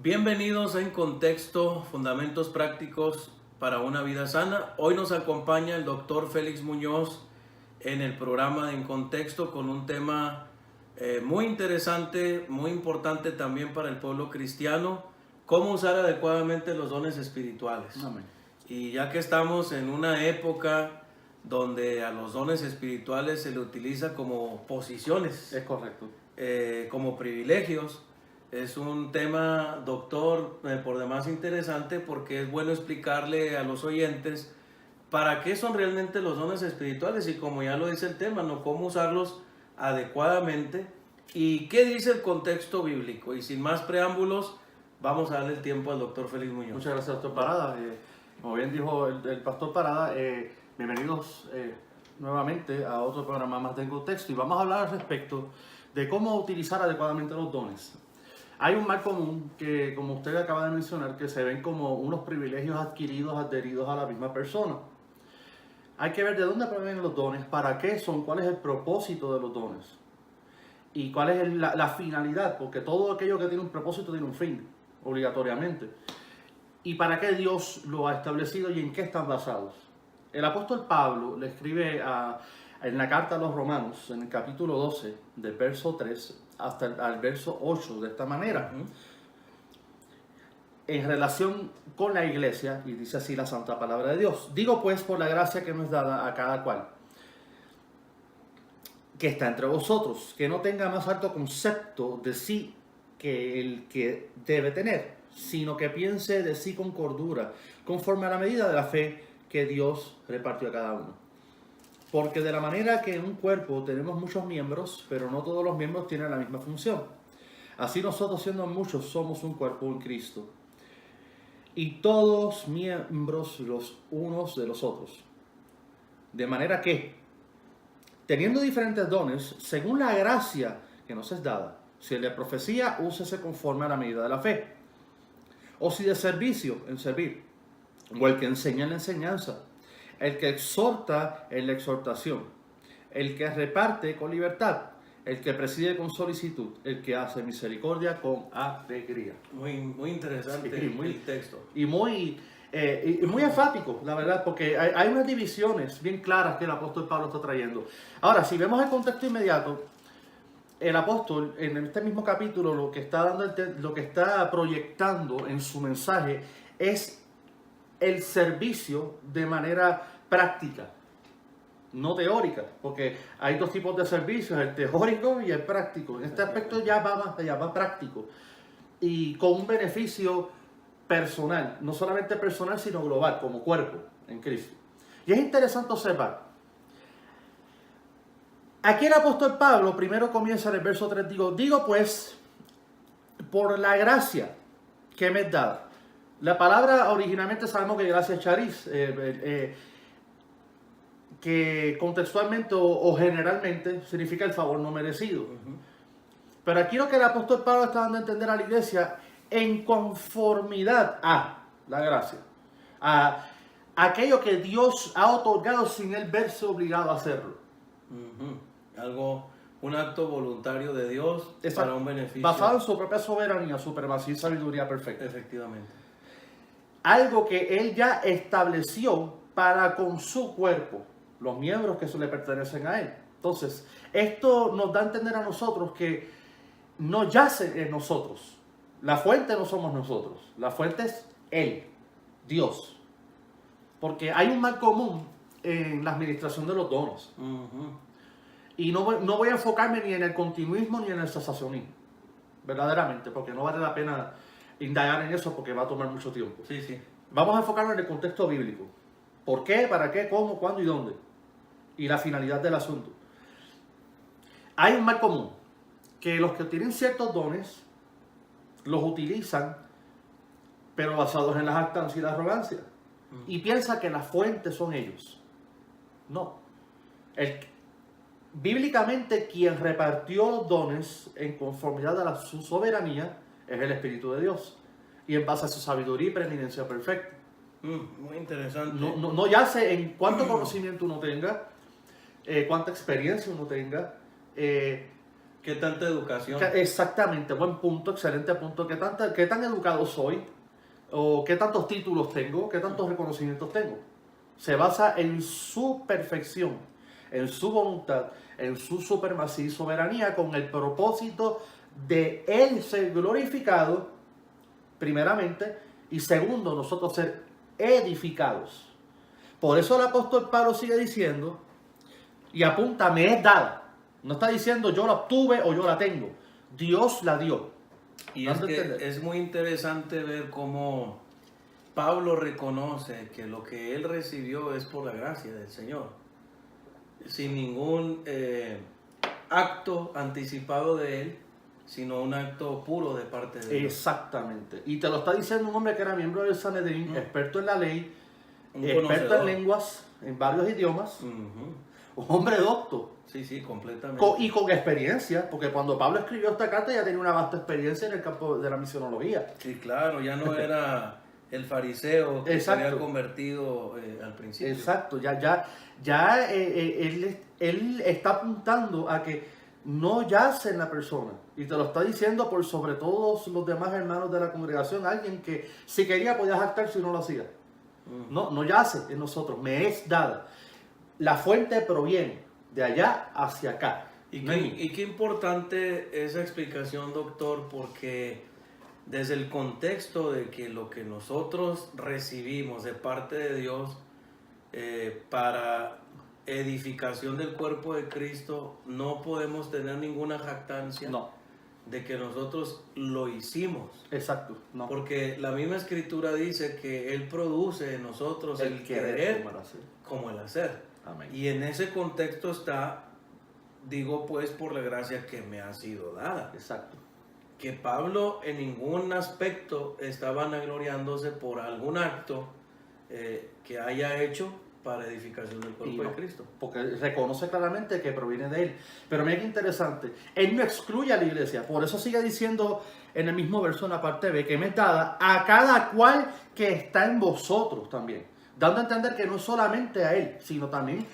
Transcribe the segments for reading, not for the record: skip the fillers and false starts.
Bienvenidos a En Contexto, Fundamentos Prácticos para una Vida Sana. Hoy nos acompaña el doctor Félix Muñoz en el programa de En Contexto con un tema muy interesante, muy importante también para el pueblo cristiano: cómo usar adecuadamente los dones espirituales. Amén. Y ya que estamos en una época donde a los dones espirituales se le utiliza como posiciones, Es correcto. como privilegios, es un tema, doctor, por demás interesante, porque es bueno explicarle a los oyentes para qué son realmente los dones espirituales y, como ya lo dice el tema, ¿no?, cómo usarlos adecuadamente y qué dice el contexto bíblico. Y sin más preámbulos, vamos a darle el tiempo al doctor Félix Muñoz. Muchas gracias, doctor Parada. Como bien dijo el pastor Parada, bienvenidos nuevamente a otro programa más de En Contexto, y vamos a hablar al respecto de cómo utilizar adecuadamente los dones. Hay un mal común que, como usted acaba de mencionar, que se ven como unos privilegios adquiridos, adheridos a la misma persona. Hay que ver de dónde provienen los dones, para qué son, cuál es el propósito de los dones y cuál es la finalidad, porque todo aquello que tiene un propósito tiene un fin, obligatoriamente. Y para qué Dios lo ha establecido y en qué están basados. El apóstol Pablo le escribe en la carta a los Romanos, en el capítulo 12, del verso 3 hasta el verso 8, de esta manera. En relación con la iglesia, y dice así la santa palabra de Dios: digo pues, por la gracia que nos es dada a cada cual, que está entre vosotros, que no tenga más alto concepto de sí que el que debe tener, sino que piense de sí con cordura, conforme a la medida de la fe que Dios repartió a cada uno. Porque de la manera que en un cuerpo tenemos muchos miembros, pero no todos los miembros tienen la misma función, así nosotros, siendo muchos, somos un cuerpo en Cristo, y todos miembros los unos de los otros. De manera que, teniendo diferentes dones, según la gracia que nos es dada, si el de profecía, úsese conforme a la medida de la fe; o si de servicio, en servir; o el que enseña en la enseñanza; el que exhorta en la exhortación; el que reparte con libertad; el que preside con solicitud; el que hace misericordia con alegría. Muy interesante, Sí, el texto. Y muy enfático, la verdad, porque hay unas divisiones bien claras que el apóstol Pablo está trayendo. Ahora, si vemos el contexto inmediato, el apóstol en este mismo capítulo lo que está proyectando en su mensaje es el servicio de manera práctica, no teórica, porque hay dos tipos de servicios: el teórico y el práctico. En este aspecto ya va más allá, va práctico, y con un beneficio personal, no solamente personal, sino global, como cuerpo en Cristo. Y es interesante observar, aquí el apóstol Pablo primero comienza en el verso 3, digo pues, por la gracia que me es dada. La palabra originalmente sabemos que gracia es charis, que contextualmente o generalmente significa el favor no merecido. Pero aquí lo que el apóstol Pablo está dando a entender a la iglesia, en conformidad a la gracia, a aquello que Dios ha otorgado sin él verse obligado a hacerlo. Un acto voluntario de Dios. Exacto. Para un beneficio. Basado en su propia soberanía, supremacía y sabiduría perfecta. Efectivamente. Algo que él ya estableció para con su cuerpo, los miembros que le pertenecen a él. Entonces, esto nos da a entender a nosotros que no yace en nosotros. La fuente no somos nosotros. La fuente es Él, Dios. Porque hay un mal común en la administración de los dones. Y no voy a enfocarme ni en el continuismo ni en el cesacionismo, verdaderamente, porque no vale la pena indagar en eso, porque va a tomar mucho tiempo. Sí. Vamos a enfocarnos en el contexto bíblico. ¿Por qué? ¿Para qué? ¿Cómo? ¿Cuándo y dónde? Y la finalidad del asunto. Hay un mal común, que los que tienen ciertos dones los utilizan, pero basados en la jactancia y la arrogancia, y piensa que la fuente son ellos. No. Bíblicamente, quien repartió los dones en conformidad a su soberanía es el Espíritu de Dios, y en base a su sabiduría y preeminencia perfecta. Muy interesante. No yace en cuánto conocimiento uno tenga, cuánta experiencia uno tenga, ¿Qué tanta educación? Exactamente, buen punto, excelente punto. ¿Qué tan educado soy? ¿O qué tantos títulos tengo? ¿Qué tantos reconocimientos tengo? Se basa en su perfección, en su voluntad, en su supremacía y soberanía, con el propósito de Él ser glorificado, primeramente, y segundo, nosotros ser edificados. Por eso el apóstol Pablo sigue diciendo, y apunta, me es dada. No está diciendo yo la obtuve o yo la tengo. Dios la dio. Y es que es muy interesante ver cómo Pablo reconoce que lo que él recibió es por la gracia del Señor, sin ningún acto anticipado de él, sino un acto puro de parte de Dios. Exactamente. Y te lo está diciendo un hombre que era miembro del Sanedrín, experto en la ley, Un experto conocedor. en lenguas, en varios idiomas, un hombre docto. Sí, completamente. Y con experiencia, porque cuando Pablo escribió esta carta ya tenía una vasta experiencia en el campo de la misionología. Sí, claro, ya no era el fariseo que se había Exacto. convertido al principio. Exacto, él está apuntando a que no yace en la persona. Y te lo está diciendo por sobre todos los demás hermanos de la congregación, alguien que si quería podía jactarse y no lo hacía. No yace en nosotros, me es dada. La fuente proviene de allá hacia acá. Y qué importante esa explicación, doctor, porque desde el contexto de que lo que nosotros recibimos de parte de Dios para edificación del cuerpo de Cristo, no podemos tener ninguna jactancia de que nosotros lo hicimos. Exacto. No. Porque la misma escritura dice que Él produce en nosotros el querer como el hacer. Amén. Y en ese contexto está, digo pues, por la gracia que me ha sido dada. Exacto. Que Pablo en ningún aspecto está vanagloriándose por algún acto que haya hecho para edificación del cuerpo de Cristo. Porque reconoce claramente que proviene de Él. Pero mira qué interesante, Él no excluye a la iglesia. Por eso sigue diciendo en el mismo verso, en la parte B, que me es dada a cada cual que está en vosotros también. Dando a entender que no solamente a Él, sino también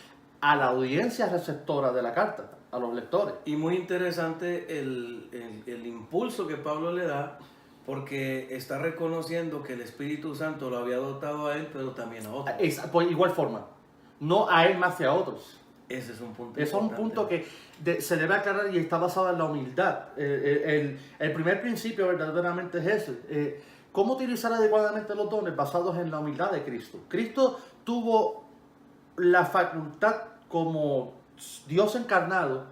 a la audiencia receptora de la carta, a los lectores. Y muy interesante el impulso que Pablo le da, porque está reconociendo que el Espíritu Santo lo había dotado a él, pero también a otros. Por igual forma, no a él más que a otros. Ese es un punto Eso es un punto que se debe aclarar y está basado en la humildad. El primer principio verdaderamente es ese. ¿Cómo utilizar adecuadamente los dones? Basados en la humildad de Cristo. Cristo tuvo la facultad como Dios encarnado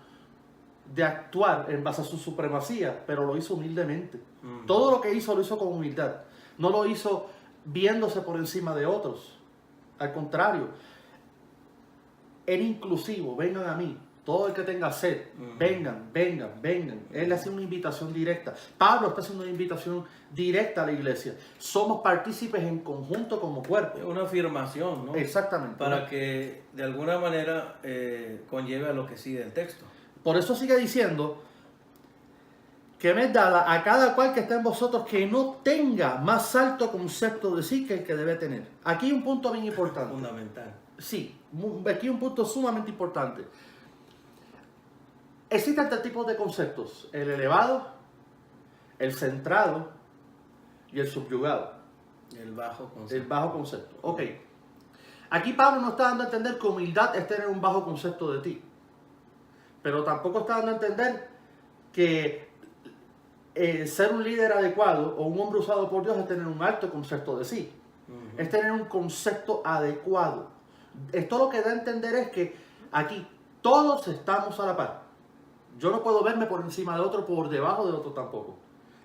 de actuar en base a su supremacía, pero lo hizo humildemente. Todo lo que hizo lo hizo con humildad. No lo hizo viéndose por encima de otros. Al contrario, era inclusivo. Vengan a mí. Todo el que tenga sed, vengan. Él hace una invitación directa. Pablo está haciendo una invitación directa a la iglesia. Somos partícipes en conjunto como cuerpo. Una afirmación, ¿no? Exactamente. Para que de alguna manera conlleve a lo que sigue el texto. Por eso sigue diciendo que me es dada a cada cual que está en vosotros que no tenga más alto concepto de sí que el que debe tener. Aquí hay un punto bien importante. Fundamental. Sí, aquí hay un punto sumamente importante. Existen tres tipos de conceptos: el elevado, el centrado y el subyugado. El bajo concepto. El bajo concepto. Ok. Aquí Pablo no está dando a entender que humildad es tener un bajo concepto de ti. Pero tampoco está dando a entender que ser un líder adecuado o un hombre usado por Dios es tener un alto concepto de sí. Es tener un concepto adecuado. Esto lo que da a entender es que aquí todos estamos a la par. Yo no puedo verme por encima de otro, por debajo de otro tampoco.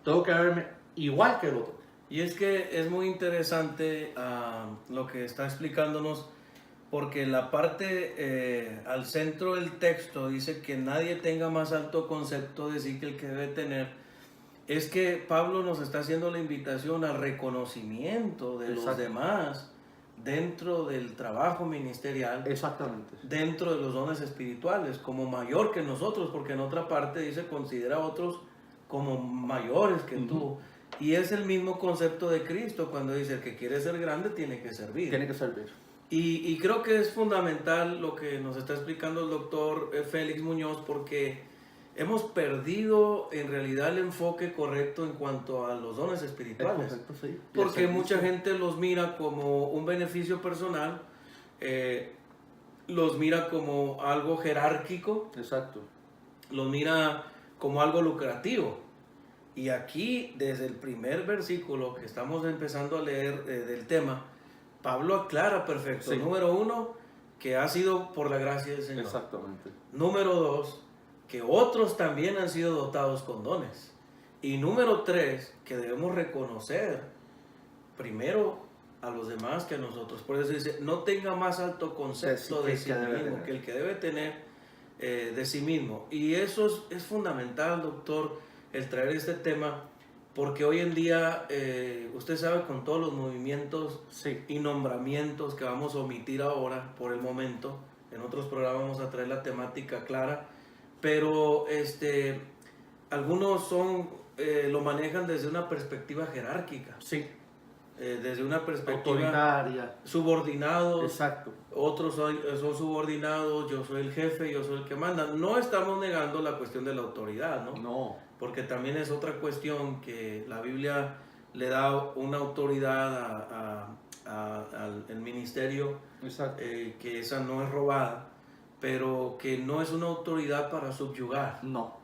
Tengo que verme igual que el otro. Y es que es muy interesante lo que está explicándonos, porque la parte al centro del texto dice que nadie tenga más alto concepto de sí que el que debe tener. Es que Pablo nos está haciendo la invitación al reconocimiento de los demás dentro del trabajo ministerial, exactamente, dentro de los dones espirituales, como mayor que nosotros, porque en otra parte dice considera a otros como mayores que tú. Y es el mismo concepto de Cristo cuando dice el que quiere ser grande tiene que servir. Tiene que servir. Y creo que es fundamental lo que nos está explicando el doctor Félix Muñoz, porque hemos perdido en realidad el enfoque correcto en cuanto a los dones Es espirituales. correcto, sí. Porque mucha gente los mira como un beneficio personal, los mira como algo jerárquico, Exacto. los mira como algo lucrativo. Y aquí, desde el primer versículo que estamos empezando a leer del tema, Pablo aclara perfecto. Sí. Número 1, que ha sido por la gracia del Señor. Exactamente. Número 2, que otros también han sido dotados con dones. Y número 3, que debemos reconocer primero a los demás que a nosotros. Por eso dice, no tenga más alto concepto de sí mismo que el que debe tener de sí mismo. Y eso es fundamental, doctor, el traer este tema, porque hoy en día, usted sabe, con todos los movimientos Sí. y nombramientos que vamos a omitir ahora por el momento, en otros programas vamos a traer la temática clara, pero algunos lo manejan desde una perspectiva jerárquica, Sí. desde una perspectiva Autoritaria. subordinados. Exacto. Otros son subordinados, yo soy el jefe, yo soy el que manda. No estamos negando la cuestión de la autoridad, ¿no? No. Porque también es otra cuestión que la Biblia le da una autoridad al ministerio, Exacto. que esa no es robada, pero que no es una autoridad para subyugar, No.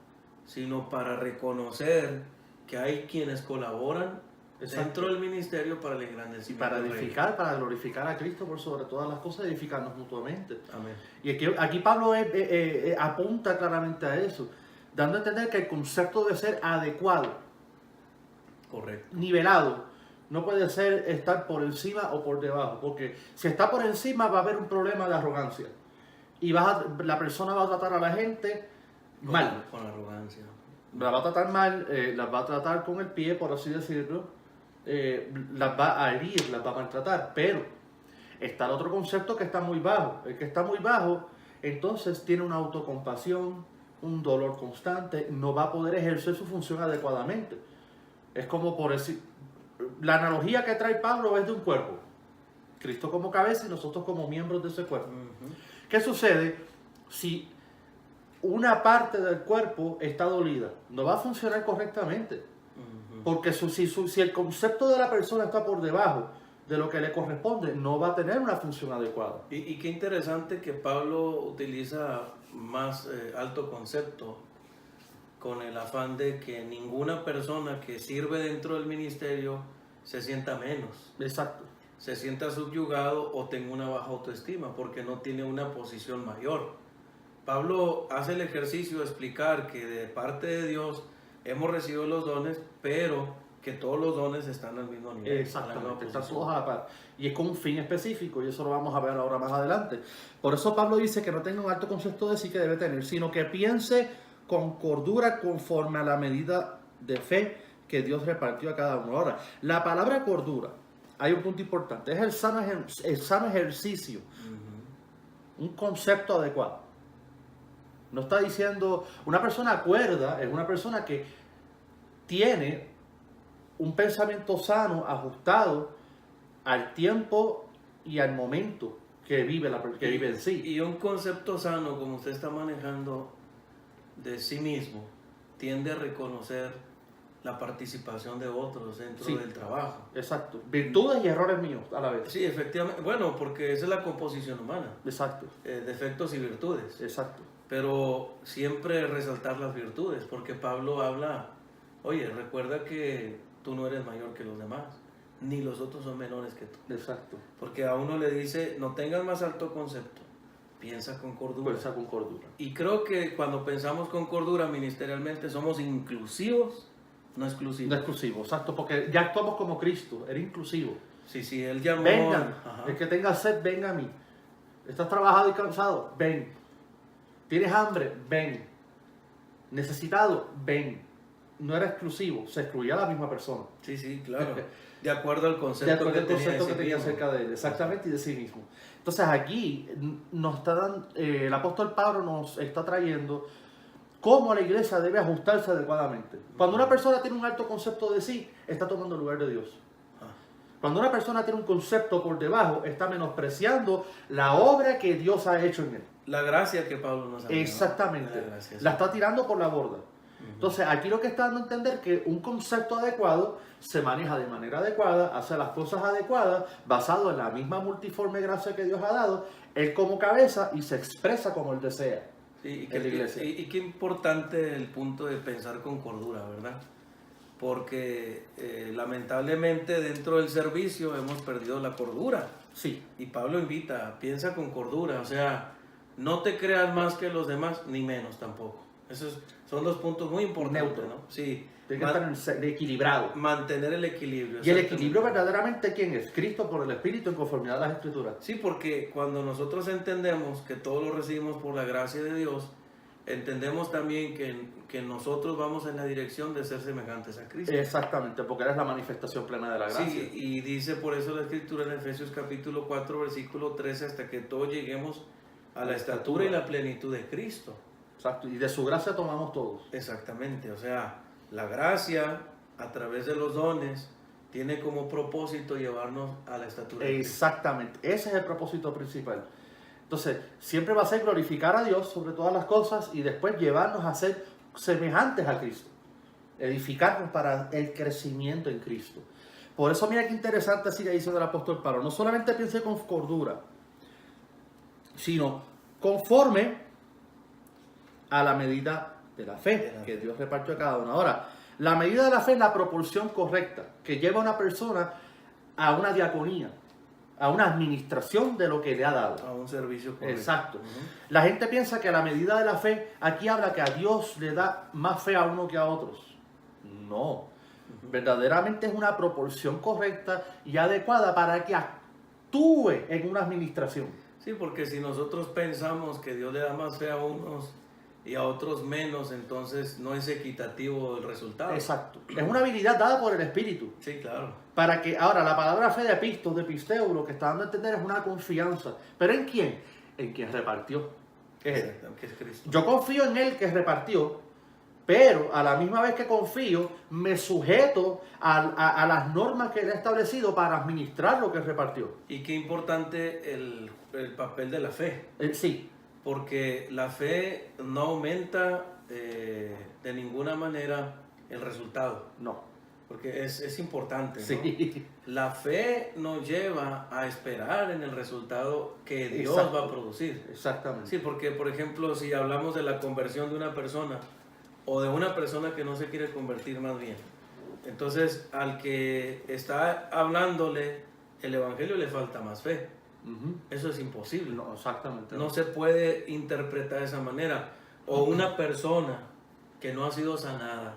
sino para reconocer que hay quienes colaboran Exacto. dentro del ministerio para el Y engrandecimiento para del reino. edificar, para glorificar a Cristo por sobre todas las cosas, edificarnos mutuamente. Amén. Y aquí Pablo apunta claramente a eso, dando a entender que el concepto debe ser adecuado, Correcto. nivelado. No puede ser estar por encima o por debajo, porque si está por encima va a haber un problema de arrogancia. Y la persona va a tratar a la gente mal. Con arrogancia. La va a tratar mal, las va a tratar con el pie, por así decirlo. Las va a herir, las va a maltratar. Pero está el otro concepto que está muy bajo. El que está muy bajo, entonces tiene una autocompasión, un dolor constante, no va a poder ejercer su función adecuadamente. Es como por decir, la analogía que trae Pablo es de un cuerpo. Cristo como cabeza y nosotros como miembros de ese cuerpo. Ujú. ¿Qué sucede si una parte del cuerpo está dolida? No va a funcionar correctamente. Ujú. Porque si el concepto de la persona está por debajo de lo que le corresponde, no va a tener una función adecuada. Y qué interesante que Pablo utiliza más alto concepto con el afán de que ninguna persona que sirve dentro del ministerio se sienta menos, Exacto. se sienta subyugado o tenga una baja autoestima porque no tiene una posición mayor. Pablo hace el ejercicio de explicar que de parte de Dios hemos recibido los dones, pero que todos los dones están al mismo nivel. Exactamente, están todos a la par. Y es con un fin específico, y eso lo vamos a ver ahora más adelante. Por eso Pablo dice que no tenga un alto concepto de sí que debe tener, sino que piense con cordura conforme a la medida de fe que Dios repartió a cada uno. Ahora, la palabra cordura, hay un punto importante, es el sano ejercicio, un concepto adecuado. No está diciendo, una persona cuerda es una persona que tiene un pensamiento sano, ajustado al tiempo y al momento que vive en sí. Y un concepto sano, como usted está manejando de sí mismo, tiende a reconocer la participación de otros dentro Sí. del trabajo. Exacto. Virtudes y errores míos a la vez. Sí, efectivamente. Bueno, porque esa es la composición humana, Exacto. defectos y virtudes. Exacto. Pero siempre resaltar las virtudes, porque Pablo habla, oye, recuerda que tú no eres mayor que los demás, ni los otros son menores que tú. Exacto. Porque a uno le dice, no tengas más alto concepto, piensa con cordura. Fuerza con cordura. Y creo que cuando pensamos con cordura ministerialmente somos inclusivos, no exclusivos. No exclusivo, exacto, porque ya actuamos como Cristo, era inclusivo. Sí, él llamó... Vengan, Ajá. el que tenga sed, venga a mí. ¿Estás trabajado y cansado? Ven. ¿Tienes hambre? Ven. ¿Necesitado? Ven. No era exclusivo, se excluía a la misma persona. Sí, claro. De acuerdo al De concepto, acuerdo al concepto que sí tenía mismo. acerca de él, exactamente, y de sí mismo. Entonces aquí nos está dando, el apóstol Pablo nos está trayendo cómo la iglesia debe ajustarse adecuadamente. Cuando una persona tiene un alto concepto de sí, está tomando el lugar de Dios. Ah, Cuando una persona tiene un concepto por debajo, está menospreciando la obra que Dios ha hecho en él. La gracia que Pablo nos ha dado. Exactamente. La gracia, sí. La está tirando por la borda. Entonces, aquí lo que está dando a entender que un concepto adecuado se maneja de manera adecuada, hace las cosas adecuadas, basado en la misma multiforme gracia que Dios ha dado, él como cabeza y se expresa como él desea. Sí, en la iglesia. Y qué importante el punto de pensar con cordura, ¿verdad? Porque lamentablemente dentro del servicio hemos perdido la cordura. Sí. Y Pablo invita, piensa con cordura, o sea, no te creas más que los demás, ni menos tampoco. Esos son dos puntos muy importantes, Neutro. ¿no? Sí. Tiene que estar equilibrado. Mantener el equilibrio. Y el equilibrio verdaderamente, ¿quién es? Cristo por el Espíritu en conformidad a las Escrituras. Sí, porque cuando nosotros entendemos que todo lo recibimos por la gracia de Dios, entendemos también que nosotros vamos en la dirección de ser semejantes a Cristo. Exactamente, porque eres la manifestación plena de la gracia. Sí, y dice por eso la Escritura en Efesios capítulo 4, versículo 13, hasta que todos lleguemos a la estatura y la plenitud de Cristo. Exacto, y de su gracia tomamos todos. Exactamente, o sea, la gracia a través de los dones tiene como propósito llevarnos a la estatura de Cristo. Exactamente, ese es el propósito principal. Entonces, siempre va a ser glorificar a Dios sobre todas las cosas y después llevarnos a ser semejantes a Cristo. Edificarnos para el crecimiento en Cristo. Por eso mira qué interesante sigue diciendo el apóstol Pablo. No solamente piense con cordura, sino conforme a la medida de la fe que Dios repartió a cada uno. Ahora, la medida de la fe es la proporción correcta que lleva a una persona a una diaconía, a una administración de lo que le ha dado. A un servicio correcto. Exacto. La gente piensa que la medida de la fe, aquí habla que a Dios le da más fe a uno que a otros. No. Verdaderamente es una proporción correcta y adecuada para que actúe en una administración. Sí, porque si nosotros pensamos que Dios le da más fe a unos y a otros menos, entonces no es equitativo el resultado. Exacto. Es una habilidad dada por el Espíritu. Sí, claro. Para que, ahora, la palabra fe de pistos, de pisteo, lo que está dando a entender es una confianza. ¿Pero en quién? En quien repartió. Que es él. Que es Cristo. Yo confío en él que repartió, pero a la misma vez que confío, me sujeto a las normas que él ha establecido para administrar lo que repartió. Y qué importante el papel de la fe. Sí. Porque la fe no aumenta de ninguna manera el resultado. No. Porque es importante, ¿no? Sí. La fe nos lleva a esperar en el resultado que Dios Exacto. va a producir. Exactamente. Sí, porque por ejemplo, si hablamos de la conversión de una persona o de una persona que no se quiere convertir más bien, entonces al que está hablándole el evangelio le falta más fe. Eso es imposible. No, exactamente. No se puede interpretar de esa manera. O una persona que no ha sido sanada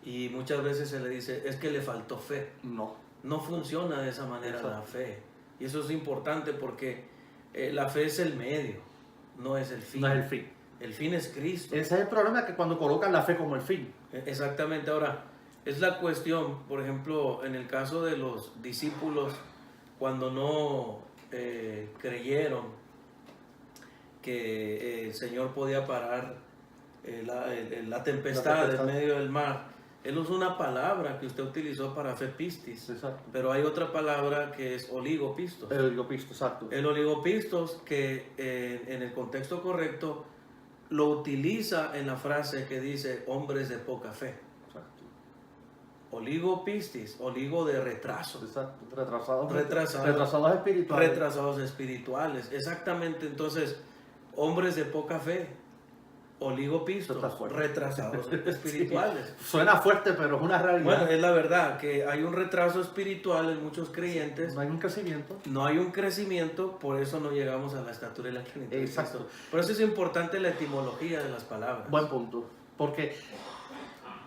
y muchas veces se le dice es que le faltó fe. No. No funciona de esa manera. Exacto. La fe. Y eso es importante porque la fe es el medio, no es el fin. No es el fin. El fin es Cristo. Ese es el problema, que cuando colocan la fe como el fin. Exactamente. Ahora, es la cuestión, por ejemplo, en el caso de los discípulos, cuando no creyeron que el Señor podía parar la tempestad en medio del mar. Él usó una palabra que usted utilizó para fe pistis. Exacto. Pero hay otra palabra que es oligopistos. El oligopisto, exacto. El oligopistos que en el contexto correcto lo utiliza en la frase que dice hombres de poca fe. Exacto. Oligopistis, oligo de retraso. Exacto. Retrasados espirituales. Retrasados espirituales, exactamente. Entonces, hombres de poca fe, oligopistos, retrasados espirituales. Sí. Suena fuerte, pero es una realidad. Bueno, es la verdad que hay un retraso espiritual en muchos creyentes. No hay un crecimiento. No hay un crecimiento, por eso no llegamos a la estatura y la plenitud. Exacto. Por eso es importante la etimología de las palabras. Buen punto. Porque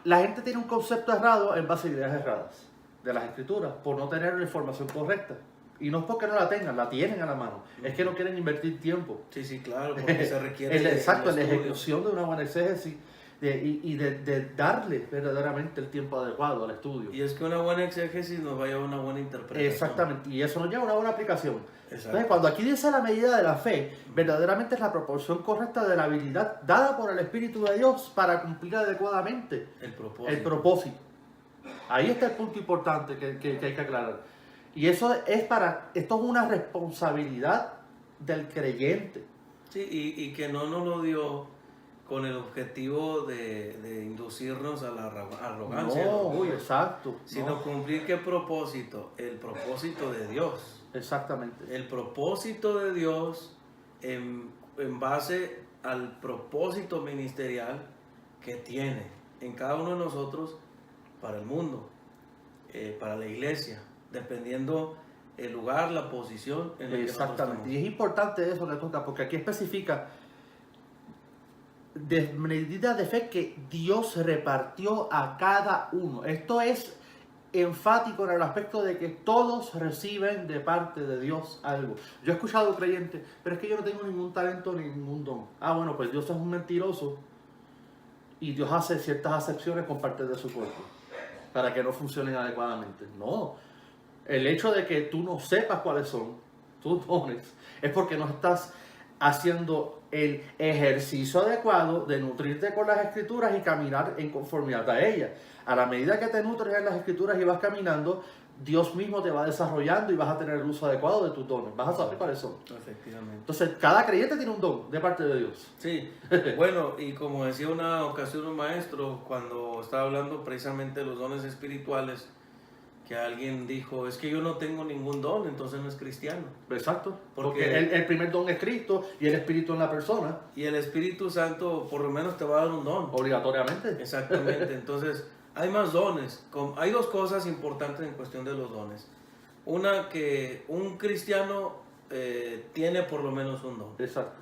la gente tiene un concepto errado en base a ideas erradas de las escrituras, por no tener la información correcta. Y no es porque no la tengan, la tienen a la mano. Es que no quieren invertir tiempo. Sí, claro, porque se requiere exacto, en la ejecución de una buena exégesis y de darle verdaderamente el tiempo adecuado al estudio. Y es que una buena exégesis nos va a llevar a una buena interpretación. Exactamente, y eso nos lleva a una buena aplicación. Exacto. Entonces, cuando aquí dice la medida de la fe, verdaderamente es la proporción correcta de la habilidad dada por el Espíritu de Dios para cumplir adecuadamente el propósito. el propósito. Ahí está el punto importante que hay que aclarar. Y esto es una responsabilidad del creyente. Sí, y que no nos lo dio con el objetivo de inducirnos a la arrogancia, No, ¿no? exacto. Sino No. cumplir qué propósito, el propósito de Dios. Exactamente. El propósito de Dios en base al propósito ministerial que tiene en cada uno de nosotros para el mundo, para la iglesia, dependiendo el lugar, la posición en la que nosotros Exactamente. Y estamos. es importante eso que toca, porque aquí especifica de medida de fe que Dios repartió a cada uno. Esto es enfático en el aspecto de que todos reciben de parte de Dios algo. Yo he escuchado creyentes, pero es que yo no tengo ningún talento ni ningún don. Ah, bueno, pues Dios es un mentiroso y Dios hace ciertas acepciones con parte de su cuerpo para que no funcionen adecuadamente. No, el hecho de que tú no sepas cuáles son tus dones es porque no estás haciendo el ejercicio adecuado de nutrirte con las escrituras y caminar en conformidad a ellas. A la medida que te nutres en las escrituras y vas caminando, Dios mismo te va desarrollando y vas a tener el uso adecuado de tus dones. Vas a saber cuáles son. Efectivamente. Entonces, cada creyente tiene un don de parte de Dios. Sí, bueno, y como decía una ocasión un maestro, cuando estaba hablando precisamente de los dones espirituales, que alguien dijo, es que yo no tengo ningún don, entonces no es cristiano. Exacto. Porque Porque el primer don es Cristo y el Espíritu en la persona, Y el Espíritu Santo por lo menos te va a dar un don. obligatoriamente. Exactamente, entonces hay más dones. Hay dos cosas importantes en cuestión de los dones. Una, que un cristiano tiene por lo menos un don. Exacto.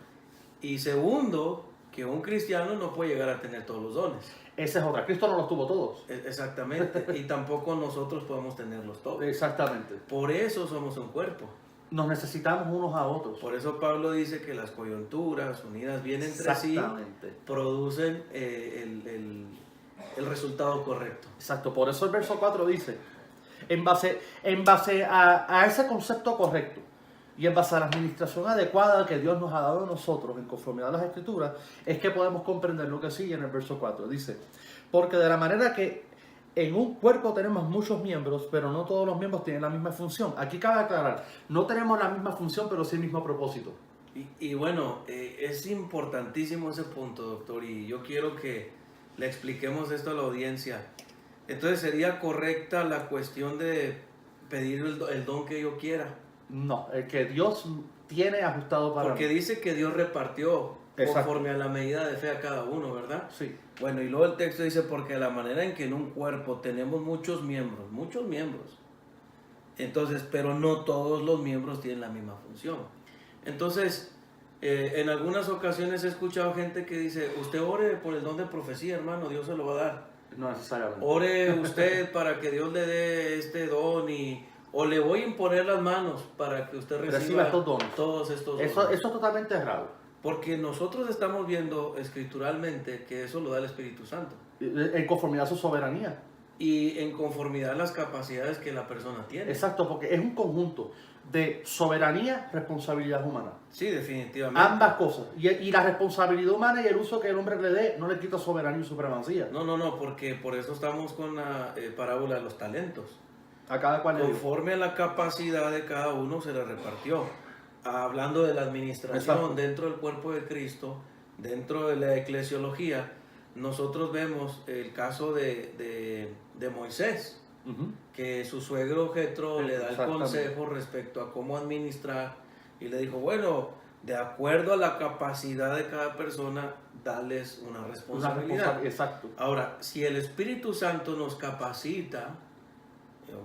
Y segundo, que un cristiano no puede llegar a tener todos los dones. Esa es otra. Cristo no los tuvo todos. Exactamente, y tampoco nosotros podemos tenerlos todos. Exactamente. Por eso somos un cuerpo. Nos necesitamos unos a otros. Por eso Pablo dice que las coyunturas unidas bien entre sí Exactamente. producen el resultado correcto. Exacto. Por eso el verso 4 dice, en base a ese concepto correcto y en base a la administración adecuada que Dios nos ha dado a nosotros en conformidad a las Escrituras, es que podemos comprender lo que sigue en el verso 4. Dice, porque de la manera que en un cuerpo tenemos muchos miembros, pero no todos los miembros tienen la misma función. Aquí cabe aclarar, no tenemos la misma función, pero sí el mismo propósito. Y bueno, es importantísimo ese punto, doctor, y yo quiero que le expliquemos esto a la audiencia. Entonces, ¿sería correcta la cuestión de pedir el don que yo quiera? No, el que Dios tiene ajustado para Porque mí. dice que Dios repartió Exacto. conforme a la medida de fe a cada uno, ¿verdad? Sí. Bueno, y luego el texto dice, porque la manera en que en un cuerpo tenemos muchos miembros, entonces, pero no todos los miembros tienen la misma función. Entonces, en algunas ocasiones he escuchado gente que dice, usted ore por el don de profecía, hermano, Dios se lo va a dar. No necesariamente. Ore usted para que Dios le dé este don o le voy a imponer las manos para que usted reciba estos dones. todos estos dones. Eso es totalmente errado. Porque nosotros estamos viendo escrituralmente que eso lo da el Espíritu Santo. En conformidad a su soberanía. Y en conformidad a las capacidades que la persona tiene. Exacto, porque es un conjunto de soberanía, responsabilidad humana. Sí, definitivamente. Ambas cosas. Y la responsabilidad humana y el uso que el hombre le dé no le quita soberanía y supremacía. No, porque por eso estamos con la parábola de los talentos. A cada cual le dio. Conforme a la capacidad de cada uno se le repartió. Hablando de la administración Exacto. dentro del cuerpo de Cristo, dentro de la eclesiología, nosotros vemos el caso de Moisés, que su suegro Jetro le da el consejo respecto a cómo administrar y le dijo, bueno, de acuerdo a la capacidad de cada persona, dales una responsabilidad. Exacto. Ahora, si el Espíritu Santo nos capacita,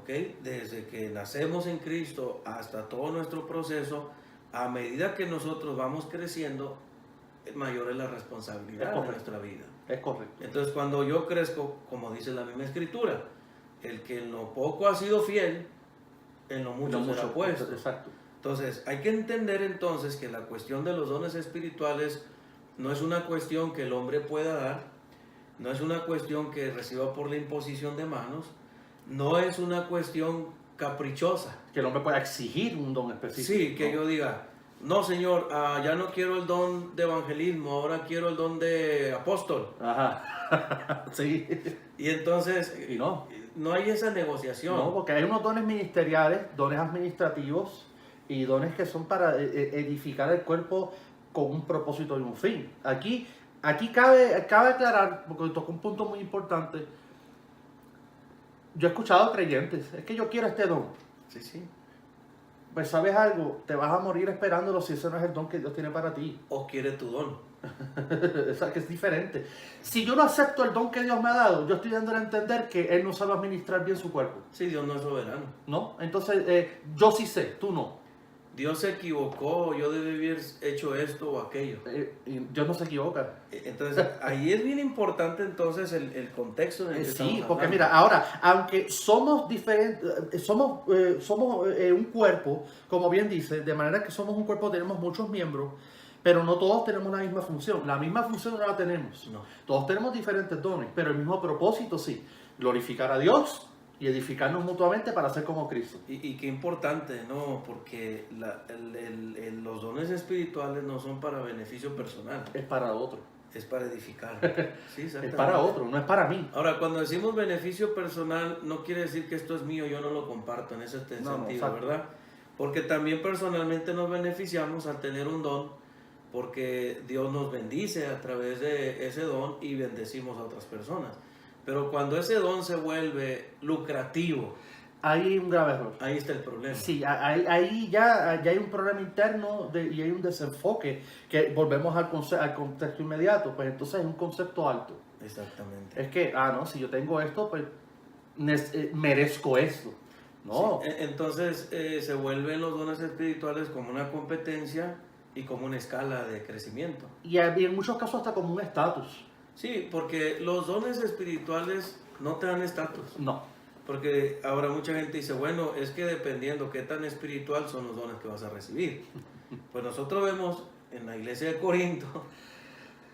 ¿okay? Desde que nacemos en Cristo hasta todo nuestro proceso, a medida que nosotros vamos creciendo, mayor es la responsabilidad de nuestra vida. Es correcto. Entonces, cuando yo crezco, como dice la misma Escritura, el que en lo poco ha sido fiel, en lo mucho será puesto. Exacto. Entonces, hay que entender entonces que la cuestión de los dones espirituales no es una cuestión que el hombre pueda dar, no es una cuestión que reciba por la imposición de manos, no es una cuestión caprichosa. Que el hombre pueda exigir un don específico. Sí, que yo diga, no señor, ya no quiero el don de evangelismo, ahora quiero el don de apóstol. Ajá. Sí. Y entonces, Y no. no hay esa negociación. No, porque hay unos dones ministeriales, dones administrativos y dones que son para edificar el cuerpo con un propósito y un fin. Aquí cabe aclarar, porque tocó un punto muy importante. Yo he escuchado creyentes, es que yo quiero este don. Sí, sí. Pues sabes algo, te vas a morir esperándolo si ese no es el don que Dios tiene para ti. O quiere tu don. O sea, que es diferente. Si yo no acepto el don que Dios me ha dado, yo estoy dándole a entender que Él no sabe administrar bien su cuerpo. Sí, Dios no es soberano. ¿No? Entonces, yo sí sé, tú no. Dios se equivocó, yo debí haber hecho esto o aquello. Y Dios no se equivoca. Entonces, ahí es bien importante entonces el contexto en el que Sí, estamos porque hablando. mira, ahora, aunque somos diferentes, somos un cuerpo, como bien dice, de manera que somos un cuerpo, tenemos muchos miembros, pero no todos tenemos la misma función. La misma función no la tenemos. No. Todos tenemos diferentes dones, pero el mismo propósito sí, glorificar a Dios y edificarnos mutuamente para ser como Cristo. Y qué importante, ¿no? Porque los dones espirituales no son para beneficio personal, Es para otro. es para edificar. Sí, Es exactamente. para otro, no es para mí. Ahora, cuando decimos beneficio personal, no quiere decir que esto es mío, yo no lo comparto en ese No, sentido, exacto. ¿verdad? Porque también personalmente nos beneficiamos al tener un don, porque Dios nos bendice a través de ese don y bendecimos a otras personas. Pero cuando ese don se vuelve lucrativo, Hay un grave error. ahí está el problema. Sí, ahí ya hay un problema interno y hay un desenfoque que volvemos al contexto inmediato, pues entonces es un concepto alto. Exactamente. Es que, no, si yo tengo esto, pues merezco esto. No, Sí, entonces se vuelven los dones espirituales como una competencia y como una escala de crecimiento. y en muchos casos hasta como un estatus. Sí, porque los dones espirituales no te dan estatus. No, Porque ahora mucha gente dice, bueno, es que dependiendo qué tan espiritual son los dones que vas a recibir. Pues nosotros vemos en la iglesia de Corinto,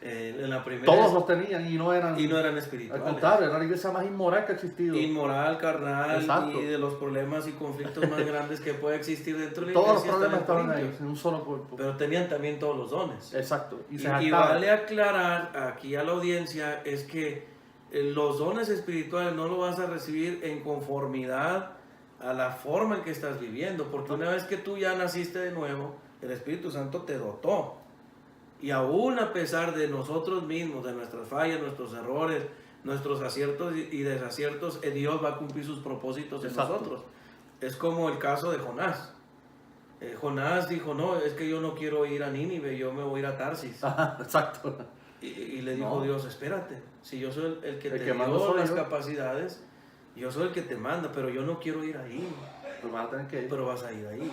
en la primera... todos los tenían y no eran al espirituales. contrario, Al contrario, era la iglesia más inmoral que ha existido. Inmoral, carnal, Exacto. y de los problemas y conflictos más grandes que puede existir dentro de la Todos los iglesia. problemas están en estaban ahí, Corintios. en un solo cuerpo. Pero tenían también todos los dones. Exacto. Y se jactaban. vale aclarar aquí a la audiencia es que los dones espirituales no lo vas a recibir en conformidad a la forma en que estás viviendo, porque una vez que tú ya naciste de nuevo, el Espíritu Santo te dotó. Y aún a pesar de nosotros mismos, de nuestras fallas, nuestros errores, nuestros aciertos y desaciertos, Dios va a cumplir sus propósitos en Exacto. nosotros. Es como el caso de Jonás. Jonás dijo, no, es que yo no quiero ir a Nínive, yo me voy a ir a Tarsis. Ajá, exacto. Y le dijo No. Dios, espérate, si yo soy el que El te que mando dio soy las yo. capacidades, yo soy el que te manda, pero yo no quiero ir ahí, Pues van a tener que ir. pero vas a ir ahí.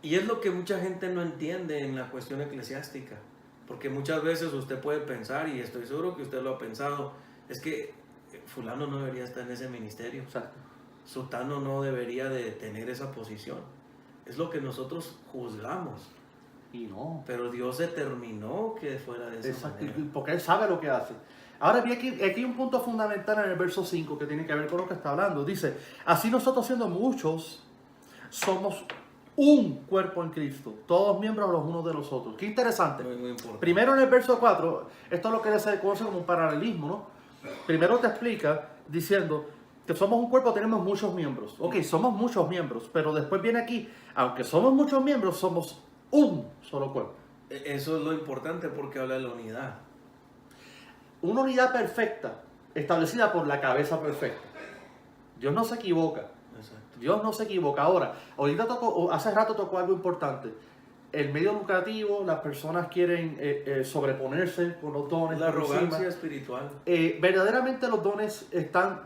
Y es lo que mucha gente no entiende en la cuestión eclesiástica, porque muchas veces usted puede pensar, y estoy seguro que usted lo ha pensado, es que fulano no debería estar en ese ministerio, Exacto. sutano no debería de tener esa posición. Es lo que nosotros juzgamos, Y no. pero Dios determinó que fuera de esa Exacto. manera. Porque Él sabe lo que hace. Ahora bien, aquí hay un punto fundamental en el verso 5 que tiene que ver con lo que está hablando. Dice, así nosotros siendo muchos, somos un cuerpo en Cristo, todos miembros los unos de los otros. Qué interesante. Muy, muy importante. Primero en el verso 4, esto es lo que se conoce como un paralelismo, ¿no? Primero te explica diciendo que somos un cuerpo, tenemos muchos miembros. Ok, somos muchos miembros, pero después viene aquí, aunque somos muchos miembros, somos un solo cuerpo. Eso es lo importante porque habla de la unidad. Una unidad perfecta, establecida por la cabeza perfecta. Dios no se equivoca. Exacto. Dios no se equivoca. Ahora, hace rato tocó algo importante. El medio lucrativo, las personas quieren sobreponerse con los dones. La por arrogancia encima. espiritual. Verdaderamente los dones están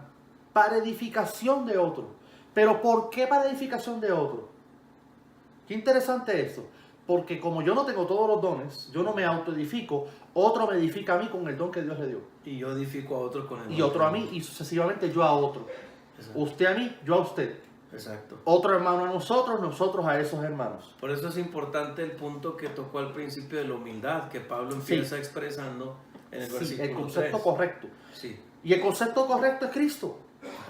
para edificación de otro. Pero ¿por qué para edificación de otro? Qué interesante eso. Porque como yo no tengo todos los dones, yo no me autoedifico, otro me edifica a mí con el don que Dios le dio. Y yo edifico a otro con el Y don otro a que- mí, y sucesivamente yo a otro. Exacto. Usted a mí, yo a usted. Exacto. Otro hermano a nosotros, nosotros a esos hermanos. Por eso es importante el punto que tocó al principio de la humildad, que Pablo empieza expresando en el Sí, versículo el concepto 3. correcto. Sí, Y el concepto correcto es Cristo.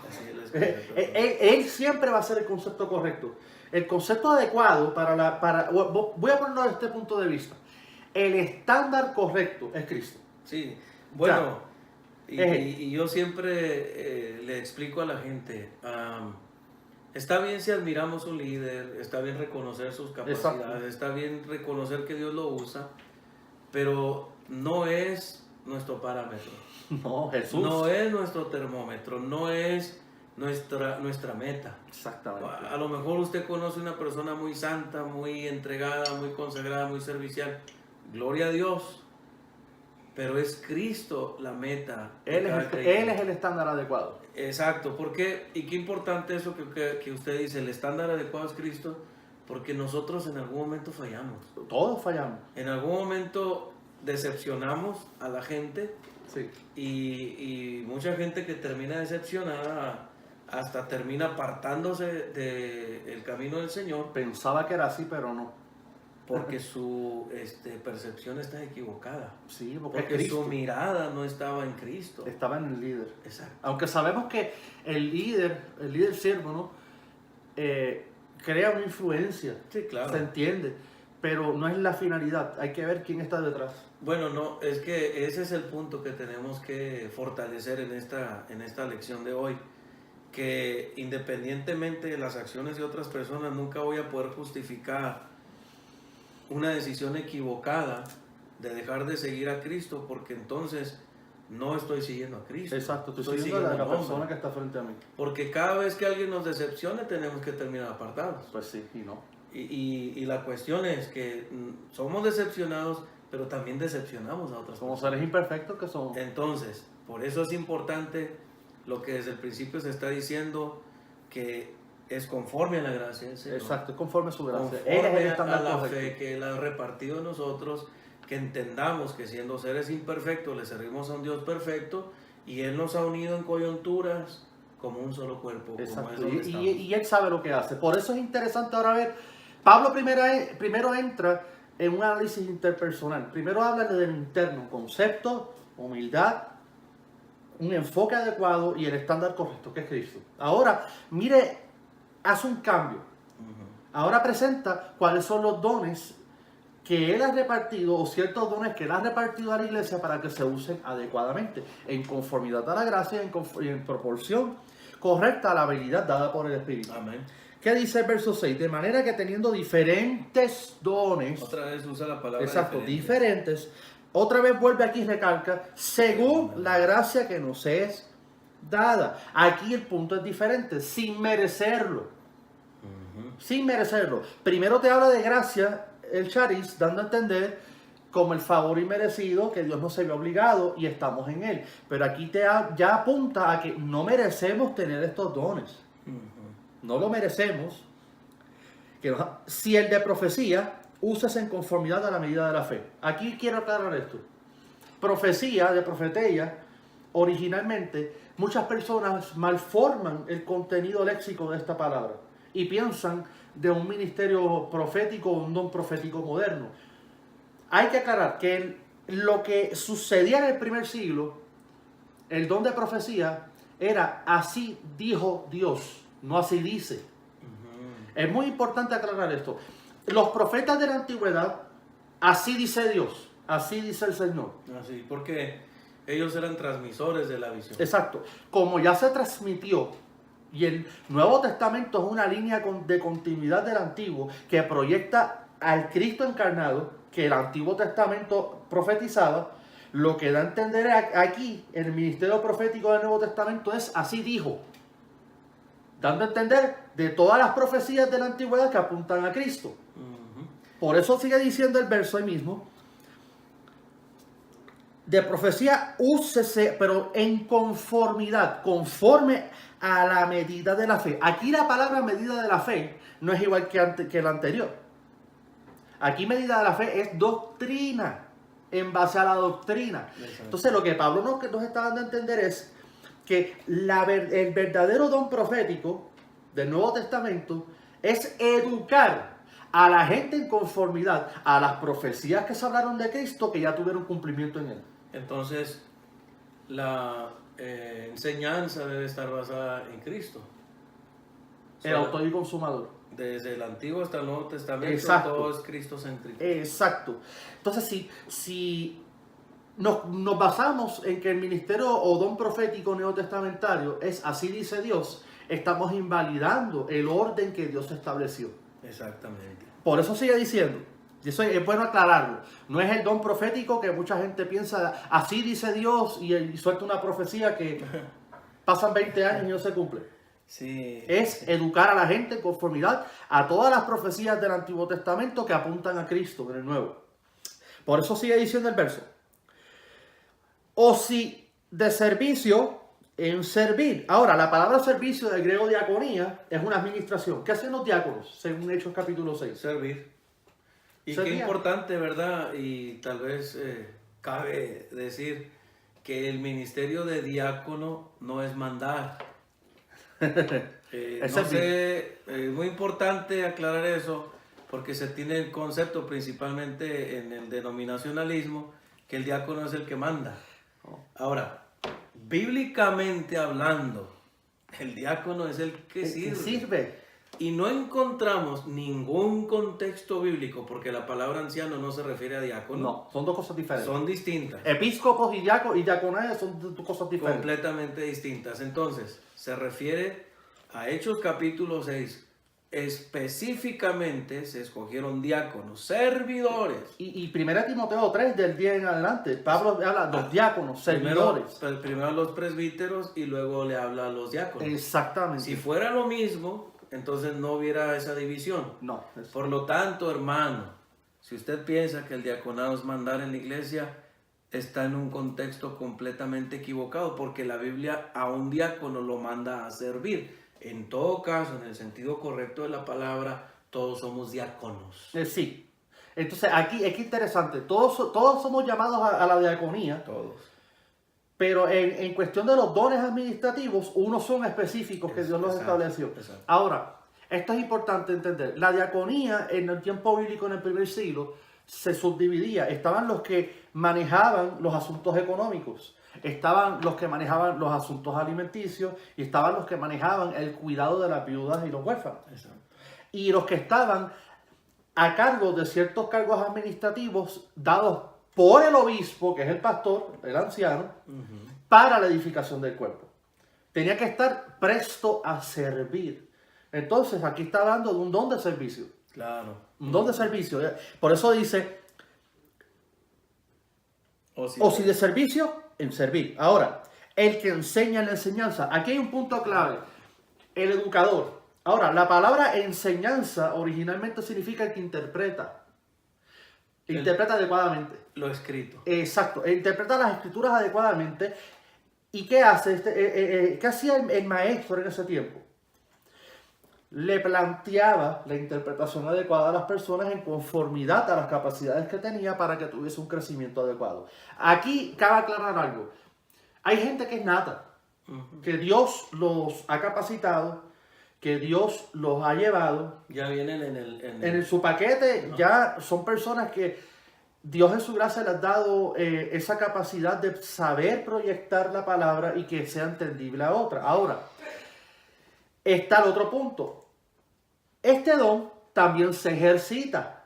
así es el concepto. Él siempre va a ser el concepto correcto. El concepto adecuado voy a ponerlo desde este punto de vista. El estándar correcto es Cristo. Sí, bueno, Y yo siempre le explico a la gente, está bien si admiramos un líder, está bien reconocer sus capacidades, Exacto. está bien reconocer que Dios lo usa, pero no es nuestro parámetro, No, Jesús. no es nuestro termómetro, no es nuestra meta. Exactamente. A lo mejor usted conoce una persona muy santa, muy entregada, muy consagrada, muy servicial. Gloria a Dios. Pero es Cristo la meta. Él es el estándar adecuado. Exacto. ¿Por qué? Y qué importante eso que usted dice, el estándar adecuado es Cristo, porque nosotros en algún momento fallamos. Todos fallamos. En algún momento decepcionamos a la gente. Sí. Y mucha gente que termina decepcionada hasta termina apartándose del camino del Señor Pensaba que era así, pero no. porque su percepción está equivocada, Sí, porque porque Cristo su mirada no estaba en Cristo. estaba en el líder. Exacto. Aunque sabemos que el líder siervo, ¿no? Crea una influencia. Sí, claro. Se entiende. Pero no es la finalidad. Hay que ver quién está detrás. Bueno, no, es que ese es el punto que tenemos que fortalecer en esta lección de hoy, que independientemente de las acciones de otras personas, nunca voy a poder justificar una decisión equivocada de dejar de seguir a Cristo, porque entonces no estoy siguiendo a Cristo. Exacto, estoy siguiendo a la al hombre. persona que está frente a mí. Porque cada vez que alguien nos decepcione tenemos que terminar apartados. Pues sí, y no. Y la cuestión es que somos decepcionados, pero también decepcionamos a otras Somos personas. seres imperfectos que somos. Entonces, por eso es importante lo que desde el principio se está diciendo, que es conforme a la gracia del Señor. Exacto, es conforme a su gracia. Conforme Él es el a estándar la correcto. fe que Él ha repartido en nosotros, que entendamos que siendo seres imperfectos le servimos a un Dios perfecto y Él nos ha unido en coyunturas como un solo cuerpo. Como es Exacto, donde estamos. y él sabe lo que hace. Por eso es interesante ahora ver. Pablo primero entra en un análisis interpersonal. Primero habla del interno, concepto, humildad, un enfoque adecuado y el estándar correcto, que es Cristo. Ahora, mire, hace un cambio. Ahora presenta cuáles son los dones que él ha repartido, o ciertos dones que él ha repartido a la iglesia para que se usen adecuadamente, en conformidad a la gracia y en proporción correcta a la habilidad dada por el Espíritu. Amén. ¿Qué dice el verso 6? De manera que teniendo diferentes dones, Otra vez usa la palabra exacto, diferentes, otra vez vuelve aquí y recalca, según la gracia que nos es dada. Aquí el punto es diferente, sin merecerlo. Sin merecerlo. Primero te habla de gracia, el charis, dando a entender como el favor inmerecido, que Dios no se ve obligado y estamos en él. Pero aquí ya apunta a que no merecemos tener estos dones. No lo merecemos. Si el de profecía, úsese en conformidad a la medida de la fe. Aquí quiero aclarar esto. Profecía, de profetía, originalmente, muchas personas malforman el contenido léxico de esta palabra y piensan de un ministerio profético o un don profético moderno. Hay que aclarar que lo que sucedía en el primer siglo, el don de profecía, era así dijo Dios, no así dice. Es muy importante aclarar esto. Los profetas de la antigüedad, así dice Dios, así dice el Señor. Así, porque ellos eran transmisores de la visión. Exacto. Como ya se transmitió, y el Nuevo Testamento es una línea de continuidad del Antiguo que proyecta al Cristo encarnado, que el Antiguo Testamento profetizaba, lo que da a entender aquí, en el ministerio profético del Nuevo Testamento, es así dijo. Dando a entender de todas las profecías de la antigüedad que apuntan a Cristo. Por eso sigue diciendo el verso ahí mismo, de profecía úsese, pero en conformidad, conforme a la medida de la fe. Aquí la palabra medida de la fe no es igual que la anterior. Aquí medida de la fe es doctrina, en base a la doctrina. Exacto. Entonces lo que Pablo nos está dando a entender es que el verdadero don profético del Nuevo Testamento es educar a la gente en conformidad a las profecías que se hablaron de Cristo, que ya tuvieron cumplimiento en él. Entonces, la enseñanza debe estar basada en Cristo. El autor y consumador. Desde el Antiguo hasta el Nuevo Testamento, Exacto. todo es cristocéntrico. Exacto. Entonces, si nos basamos en que el ministerio o don profético neotestamentario es así dice Dios, estamos invalidando el orden que Dios estableció. Exactamente. Por eso sigue diciendo, y eso es bueno aclararlo, no es el don profético que mucha gente piensa, así dice Dios y suelta una profecía que pasan 20 años y no se cumple. Sí. Es educar a la gente en conformidad a todas las profecías del Antiguo Testamento que apuntan a Cristo en el Nuevo. Por eso sigue diciendo el verso. O si de servicio en servir. Ahora, la palabra servicio del griego diaconía es una administración. ¿Qué hacen los diáconos? Según Hechos capítulo 6. Servir. Y Servir. qué importante, ¿verdad? Y tal vez cabe decir que el ministerio de diácono no es mandar. Es No servir. sé, es muy importante aclarar eso porque se tiene el concepto principalmente en el denominacionalismo que el diácono es el que manda. Ahora, bíblicamente hablando, el diácono es el que sirve. Y no encontramos ningún contexto bíblico, porque la palabra anciano no se refiere a diácono. No, son dos cosas diferentes. Son distintas. Episcopos y diaconía son dos cosas diferentes. Completamente distintas. Entonces, se refiere a Hechos capítulo 6. Específicamente se escogieron diáconos, servidores. Y 1 Timoteo 3, del 10 en adelante, Pablo habla de los diáconos, servidores. Primero a los presbíteros y luego le habla a los diáconos. Exactamente. Si fuera lo mismo, entonces no hubiera esa división. No. Por lo tanto, hermano, si usted piensa que el diaconado es mandar en la iglesia, está en un contexto completamente equivocado, porque la Biblia a un diácono lo manda a servir. En todo caso, en el sentido correcto de la palabra, todos somos diáconos. Sí. Entonces, aquí es que interesante. Todos somos llamados a la diaconía. Todos. Pero en cuestión de los dones administrativos, unos son específicos que Dios los estableció. Exacto. Ahora, esto es importante entender. La diaconía en el tiempo bíblico, en el primer siglo, se subdividía. Estaban los que manejaban los asuntos económicos. Estaban los que manejaban los asuntos alimenticios y estaban los que manejaban el cuidado de las viudas y los huérfanos. Exacto. Y los que estaban a cargo de ciertos cargos administrativos dados por el obispo, que es el pastor, el anciano, para la edificación del cuerpo. Tenía que estar presto a servir. Entonces aquí está hablando de un don de servicio. Claro. Un don de servicio. Por eso dice, o si de servicio, en servir. Ahora, el que enseña en la enseñanza. Aquí hay un punto clave. El educador. Ahora, la palabra enseñanza originalmente significa el que interpreta. Interpreta adecuadamente. Lo escrito. Exacto. Interpreta las escrituras adecuadamente. ¿Y qué hace? ¿Qué hacía el maestro en ese tiempo? Le planteaba la interpretación adecuada a las personas en conformidad a las capacidades que tenía para que tuviese un crecimiento adecuado. Aquí cabe aclarar algo. Hay gente que es nata, que Dios los ha capacitado, que Dios los ha llevado. Ya vienen en su paquete, ya son personas que Dios en su gracia les ha dado esa capacidad de saber proyectar la palabra y que sea entendible a otra. Ahora, está el otro punto. Este don también se ejercita.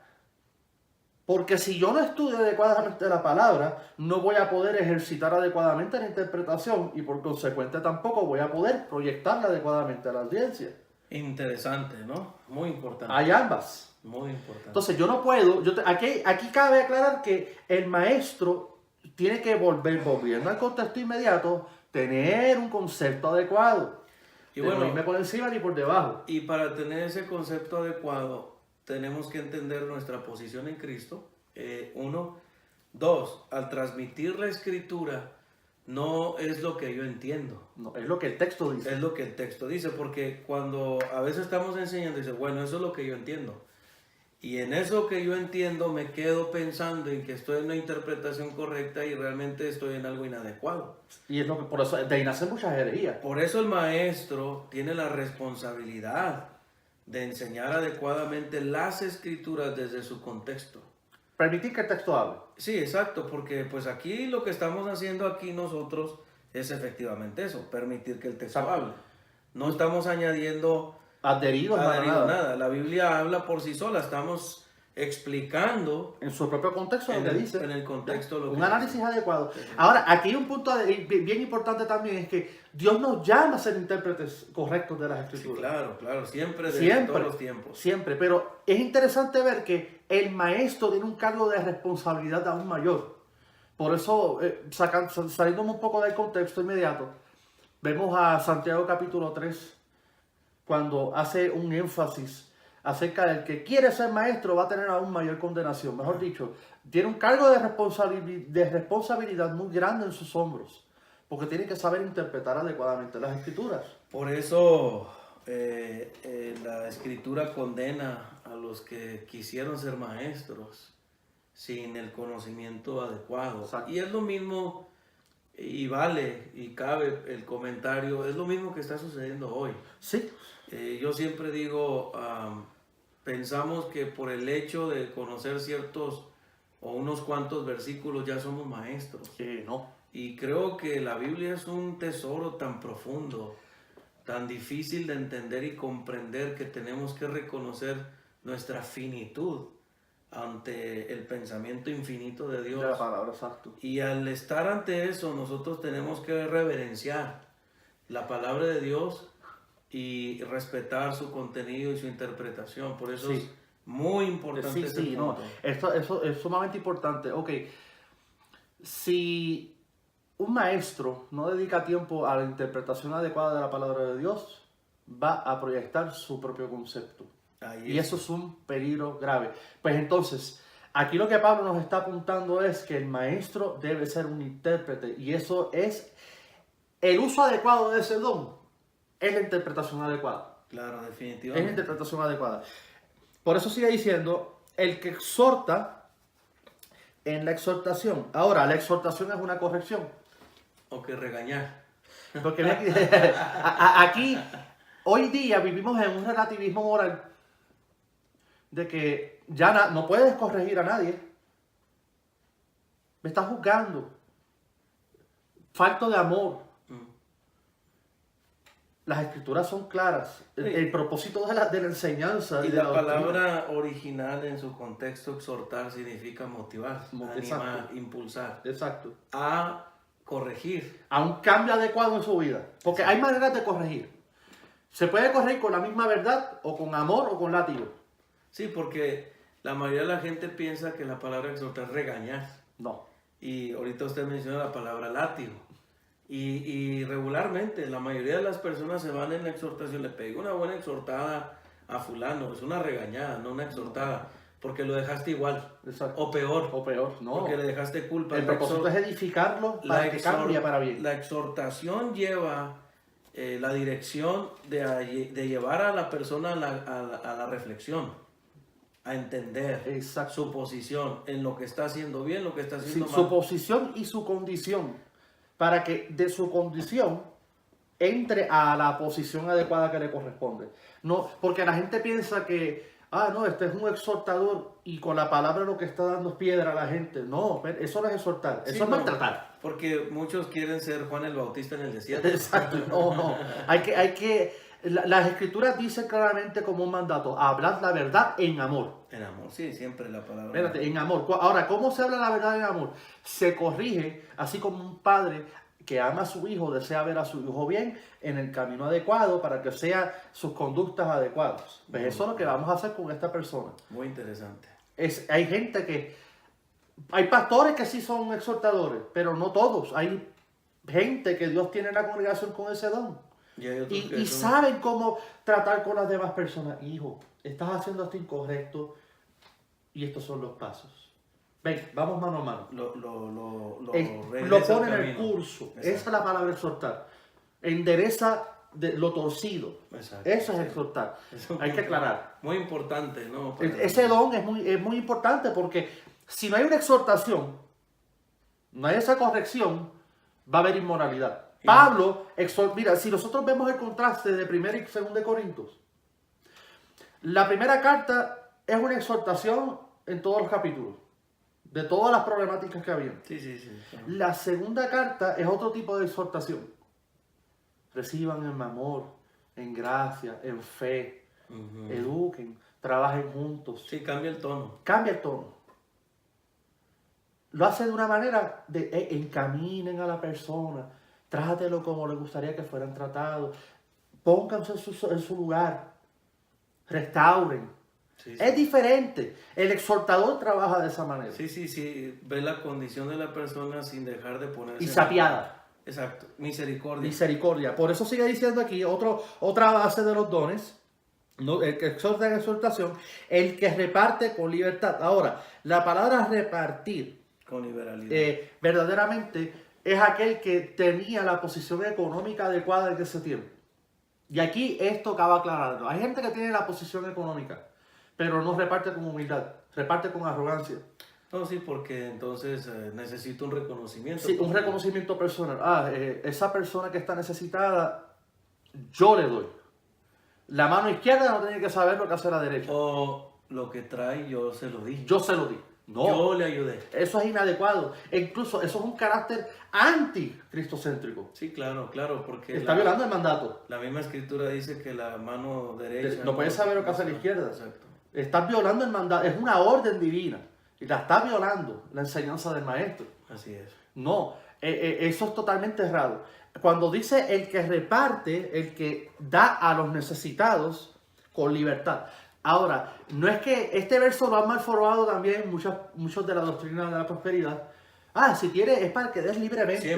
Porque si yo no estudio adecuadamente la palabra, no voy a poder ejercitar adecuadamente la interpretación y por consecuente tampoco voy a poder proyectarla adecuadamente a la audiencia. Interesante, ¿no? Muy importante. Hay ambas. Muy importante. Entonces yo no puedo, aquí cabe aclarar que el maestro tiene que volviendo al contexto inmediato, tener un concepto adecuado. Y bueno, no irme por encima ni por debajo. Y para tener ese concepto adecuado, tenemos que entender nuestra posición en Cristo. Uno. Dos, al transmitir la escritura, no es lo que yo entiendo. No, es lo que el texto dice. Es lo que el texto dice, porque cuando a veces estamos enseñando, dice, bueno, eso es lo que yo entiendo. Y en eso que yo entiendo me quedo pensando en que estoy en una interpretación correcta y realmente estoy en algo inadecuado. Y es lo que, por eso, de ahí nacen muchas herejías. Por eso el maestro tiene la responsabilidad de enseñar adecuadamente las escrituras desde su contexto. Permitir que el texto hable. Sí, exacto, porque pues aquí lo que estamos haciendo aquí nosotros es efectivamente eso, permitir que el texto hable. No estamos añadiendo adherido nada. La Biblia habla por sí sola, estamos explicando En su propio contexto lo que dice. en el contexto lo Un que análisis dice. adecuado. Ahora, aquí hay un punto bien importante también, es que Dios nos llama a ser intérpretes correctos de las Sí, Escrituras. claro, claro, siempre, desde Siempre, todos los tiempos. siempre. Pero es interesante ver que el maestro tiene un cargo de responsabilidad aún mayor. Por eso, saliéndome un poco del contexto inmediato, vemos a Santiago capítulo 3, cuando hace un énfasis acerca del que quiere ser maestro va a tener aún mayor condenación. Mejor dicho, tiene un cargo de responsabilidad muy grande en sus hombros, porque tiene que saber interpretar adecuadamente las Escrituras. Por eso la Escritura condena a los que quisieron ser maestros sin el conocimiento adecuado. Exacto. Y es lo mismo, y vale, y cabe el comentario, es lo mismo que está sucediendo hoy. Sí, Yo siempre digo, pensamos que por el hecho de conocer ciertos o unos cuantos versículos ya somos maestros. no. Y creo que la Biblia es un tesoro tan profundo, tan difícil de entender y comprender, que tenemos que reconocer nuestra finitud ante el pensamiento infinito de Dios. La palabra, exacto. Y al estar ante eso, nosotros tenemos que reverenciar la palabra de Dios y respetar su contenido y su interpretación. Por eso Sí. es muy importante ese Sí, no. punto. Eso es sumamente importante. Ok, si un maestro no dedica tiempo a la interpretación adecuada de la palabra de Dios, va a proyectar su propio concepto. Ahí Y eso es un peligro grave. Pues entonces, aquí lo que Pablo nos está apuntando es que el maestro debe ser un intérprete. Y eso es el uso adecuado de ese don. Es la interpretación adecuada. Claro, Es la definitivamente. interpretación adecuada. Por eso sigue diciendo, el que exhorta en la exhortación. Ahora, la exhortación es una corrección. O que regañar. Porque aquí, hoy día vivimos en un relativismo moral de que ya no puedes corregir a nadie. Me estás juzgando. Falto de amor. Las escrituras son claras. El propósito de la enseñanza. Y de la doctrina. palabra original en su contexto, exhortar, significa motivar, animar, Exacto. impulsar, Exacto. a corregir. A un cambio adecuado en su vida. Porque hay maneras de corregir. Se puede corregir con la misma verdad, o con amor, o con látigo. Sí, porque la mayoría de la gente piensa que la palabra exhortar es regañar. No. Y ahorita usted menciona la palabra látigo. Y regularmente la mayoría de las personas se van en la exhortación. Le pego una buena exhortada a fulano. Es una regañada, no una exhortada. Porque lo dejaste igual. Exacto. O peor. O peor, no. Porque le dejaste culpa. El propósito es edificarlo para que cambie para bien. La exhortación lleva la dirección de llevar a la persona a la reflexión, a entender Exacto. su posición en lo que está haciendo bien, lo que está haciendo Sí, mal. su posición y su condición. Para que de su condición entre a la posición adecuada que le corresponde. No, porque la gente piensa que, no, este es un exhortador y con la palabra lo que está dando es piedra a la gente. No, eso no es exhortar, eso Sí, es no, maltratar. Porque muchos quieren ser Juan el Bautista en el desierto. Exacto, no. Las escrituras dicen claramente como un mandato, hablar la verdad en amor. En amor, sí, siempre la palabra. Espérate, en amor. Ahora, ¿cómo se habla la verdad en amor? Se corrige, así como un padre que ama a su hijo, desea ver a su hijo bien en el camino adecuado para que sean sus conductas adecuadas. Pues eso es lo que vamos a hacer con esta persona. Muy interesante. Hay gente que... Hay pastores que sí son exhortadores, pero no todos. Hay gente que Dios tiene en la congregación con ese don. Y saben cómo tratar con las demás personas. Hijo, estás haciendo esto incorrecto y estos son los pasos. Ven, vamos mano a mano. Lo pone en el curso. Exacto. Esa es la palabra exhortar. Endereza lo torcido. Exacto. Eso es exhortar. Hay que aclarar. Muy importante, ¿no? Ese don es muy importante porque si no hay una exhortación, no hay esa corrección, va a haber inmoralidad. Pablo, mira, si nosotros vemos el contraste de 1 y 2 Corintios, la primera carta es una exhortación en todos los capítulos, de todas las problemáticas que había. Sí. La segunda carta es otro tipo de exhortación. Reciban en amor, en gracia, en fe, eduquen. trabajen juntos. Sí, cambia el tono. Cambia el tono. Lo hace de una manera de encaminen a la persona, trátelo como le gustaría que fueran tratados, pónganse en su lugar, restauren. Sí, sí. Es diferente. El exhortador trabaja de esa manera. Sí, ve la condición de la persona sin dejar de ponerse... Y se apiada. Exacto, misericordia. Misericordia. Por eso sigue diciendo aquí otra base de los dones, ¿no? El que exhorta en exhortación, el que reparte con libertad. Ahora, la palabra repartir, Con liberalidad. verdaderamente es aquel que tenía la posición económica adecuada en ese tiempo. Y aquí esto acaba aclarando. Hay gente que tiene la posición económica, pero no reparte con humildad, reparte con arrogancia. No, sí, porque entonces necesito un reconocimiento. Sí, un reconocimiento personal. Esa persona que está necesitada, yo le doy. La mano izquierda no tiene que saber lo que hace la derecha. O lo que trae, yo se lo di. Yo se lo di. No, Yo le ayudé. eso es inadecuado. E incluso eso es un carácter anti-cristocéntrico. Sí, claro, porque Está violando el mandato. la misma escritura dice que la mano derecha... No puedes saber lo que hace la izquierda. Exacto. Estás violando el mandato. Es una orden divina. Y la estás violando, la enseñanza del maestro. Así es. No, eso es totalmente errado. Cuando dice el que reparte, el que da a los necesitados con libertad. Ahora, no es que este verso lo han malformado también muchos de la doctrina de la prosperidad. Ah, si quieres es para que des libremente.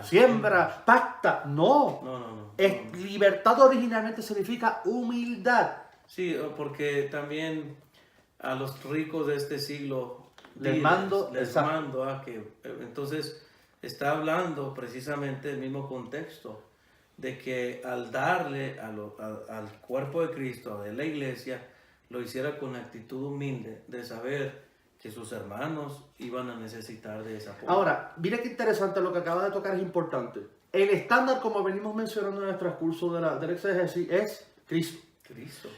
Siembra, pacta. No. No. Libertad originalmente significa humildad. Sí, porque también a los ricos de este siglo les mando a que entonces está hablando precisamente del mismo contexto de que al darle al cuerpo de Cristo, de la iglesia, lo hiciera con actitud humilde de saber que sus hermanos iban a necesitar de esa apoyo. Ahora, mire qué interesante, lo que acaba de tocar es importante. El estándar, como venimos mencionando en el transcurso del exégesis, es Cristo.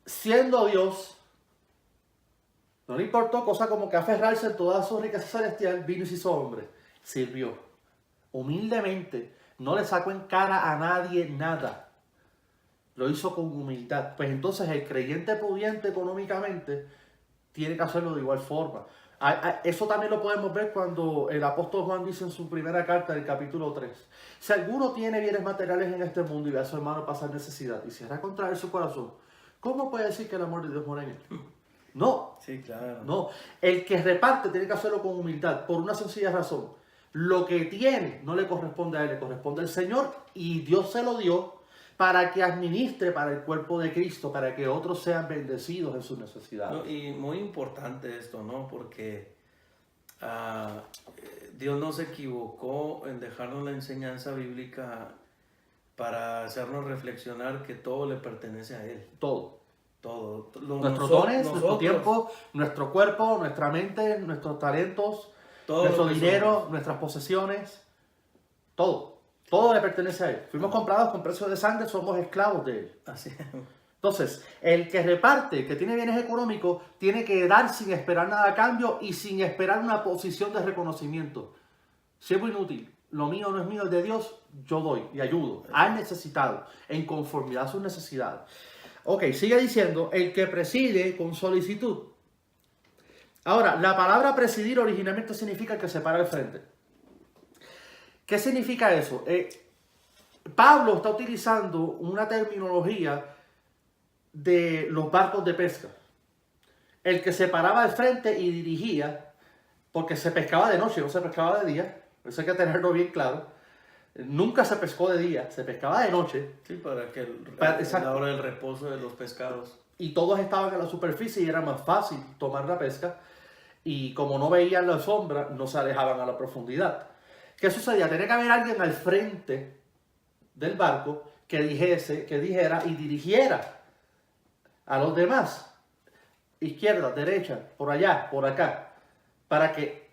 Siendo Dios, no le importó cosa como que aferrarse en toda su riqueza celestial, vino y se hizo hombre. Sirvió humildemente, no le sacó en cara a nadie nada. Lo hizo con humildad. Pues entonces el creyente pudiente económicamente tiene que hacerlo de igual forma. Eso también lo podemos ver cuando el apóstol Juan dice en su primera carta, del capítulo 3. Si alguno tiene bienes materiales en este mundo y ve a su hermano pasar necesidad y cierra contra él su corazón, ¿cómo puede decir que el amor de Dios mora en él? No. Sí, claro. No. El que reparte tiene que hacerlo con humildad, por una sencilla razón. Lo que tiene no le corresponde a él, le corresponde al Señor, y Dios se lo dio para que administre para el cuerpo de Cristo, para que otros sean bendecidos en sus necesidades. No, y muy importante esto, ¿no? Porque Dios no se equivocó en dejarnos la enseñanza bíblica para hacernos reflexionar que todo le pertenece a Él. Todo. Nuestros dones, nuestro tiempo, nuestro cuerpo, nuestra mente, nuestros talentos, nuestro dinero, nuestras posesiones, todo. Todo le pertenece a Él. Fuimos comprados con precio de sangre, somos esclavos de Él. Así es. Entonces, el que reparte, el que tiene bienes económicos, tiene que dar sin esperar nada a cambio y sin esperar una posición de reconocimiento. Siervo inútil, lo mío no es mío, es de Dios, yo doy y ayudo al necesitado en conformidad a sus necesidades. Ok, sigue diciendo, el que preside con solicitud. Ahora, la palabra presidir originalmente significa el que se para al frente. ¿Qué significa eso? Pablo está utilizando una terminología de los barcos de pesca. El que se paraba al frente y dirigía, porque se pescaba de noche, no se pescaba de día, eso hay que tenerlo bien claro. Nunca se pescó de día, se pescaba de noche. Sí, para que la hora del reposo de los pescados. Y todos estaban en la superficie y era más fácil tomar la pesca. Y como no veían la sombra, no se alejaban a la profundidad. ¿Qué sucedía? Tenía que haber alguien al frente del barco que dijera y dirigiera a los demás. Izquierda, derecha, por allá, por acá. Para que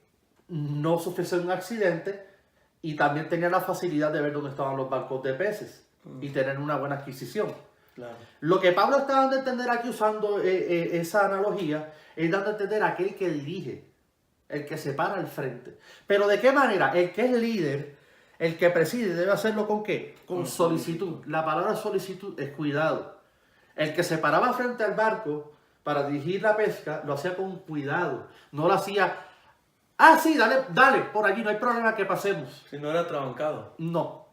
no sufriese un accidente y también tenía la facilidad de ver dónde estaban los barcos de peces y tener una buena adquisición. Claro. Lo que Pablo está dando a entender aquí usando esa analogía es dando a entender a aquel que dirige, el que se para al frente. Pero ¿de qué manera? El que es líder, el que preside, debe hacerlo ¿con qué? Con solicitud. La palabra solicitud es cuidado. El que se paraba frente al barco para dirigir la pesca, lo hacía con cuidado. No lo hacía, sí, dale, por allí, no hay problema que pasemos. Si no era trabancado. No.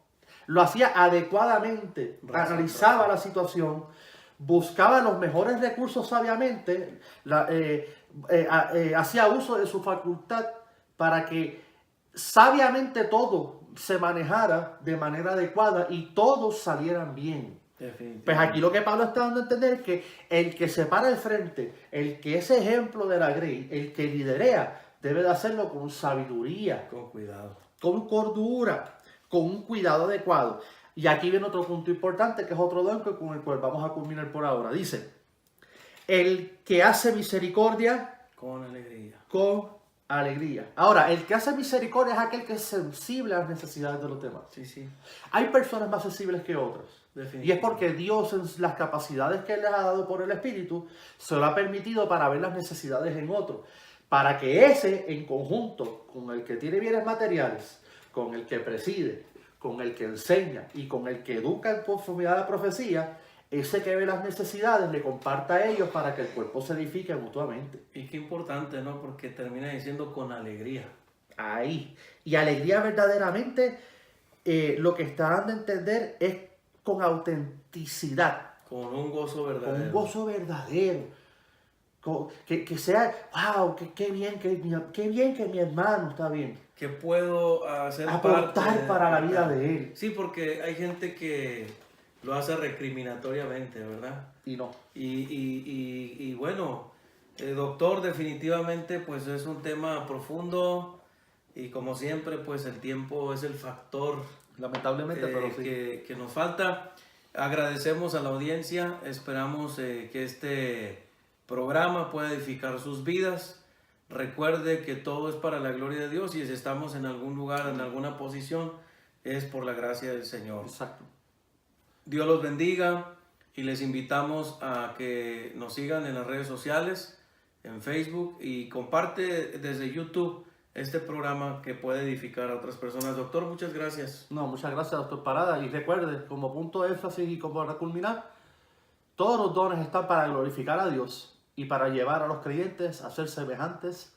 Lo hacía adecuadamente, analizaba la situación, buscaba los mejores recursos sabiamente, hacía uso de su facultad para que sabiamente todo se manejara de manera adecuada y todos salieran bien. Pues aquí lo que Pablo está dando a entender es que el que se para al frente, el que es ejemplo de la grey, el que liderea, debe de hacerlo con sabiduría, con cuidado, con cordura, con un cuidado adecuado. Y aquí viene otro punto importante, que es otro don con el cual vamos a culminar por ahora. Dice, el que hace misericordia con alegría. Con alegría. Ahora, el que hace misericordia es aquel que es sensible a las necesidades de los demás. Sí, sí. Hay personas más sensibles que otras. Y es porque Dios, en las capacidades que Él les ha dado por el Espíritu, se lo ha permitido para ver las necesidades en otros. Para que ese, en conjunto con el que tiene bienes materiales, con el que preside, con el que enseña y con el que educa en conformidad a la profecía, ese que ve las necesidades le comparta a ellos para que el cuerpo se edifique mutuamente. Y qué importante, ¿no? Porque termina diciendo con alegría. Ahí. Y alegría verdaderamente, lo que está dando a entender es con autenticidad. Con un gozo verdadero. Con un gozo verdadero. Que sea, wow, qué bien que mi hermano está bien. Que puedo hacer aportar para la vida de él. Sí, porque hay gente que lo hace recriminatoriamente, ¿verdad? Y no. Y bueno, doctor, definitivamente pues es un tema profundo y como siempre pues el tiempo es el factor lamentablemente, pero sí. que nos falta. Agradecemos a la audiencia, esperamos que este programa pueda edificar sus vidas. Recuerde que todo es para la gloria de Dios y si estamos en algún lugar, en alguna posición, es por la gracia del Señor. Exacto. Dios los bendiga y les invitamos a que nos sigan en las redes sociales, en Facebook y comparte desde YouTube este programa que puede edificar a otras personas. Doctor, muchas gracias. No, muchas gracias, doctor Parada. Y recuerde, como punto de énfasis y como para culminar, todos los dones están para glorificar a Dios y para llevar a los creyentes a ser semejantes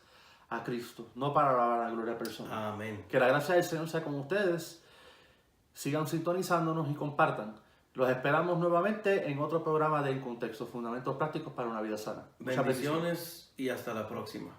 a Cristo, no para la vanagloria personal. Amén. Que la gracia del Señor sea con ustedes. Sigan sintonizándonos y compartan. Los esperamos nuevamente en otro programa de En Contexto, Fundamentos Prácticos para una Vida Sana. Bendiciones y hasta la próxima.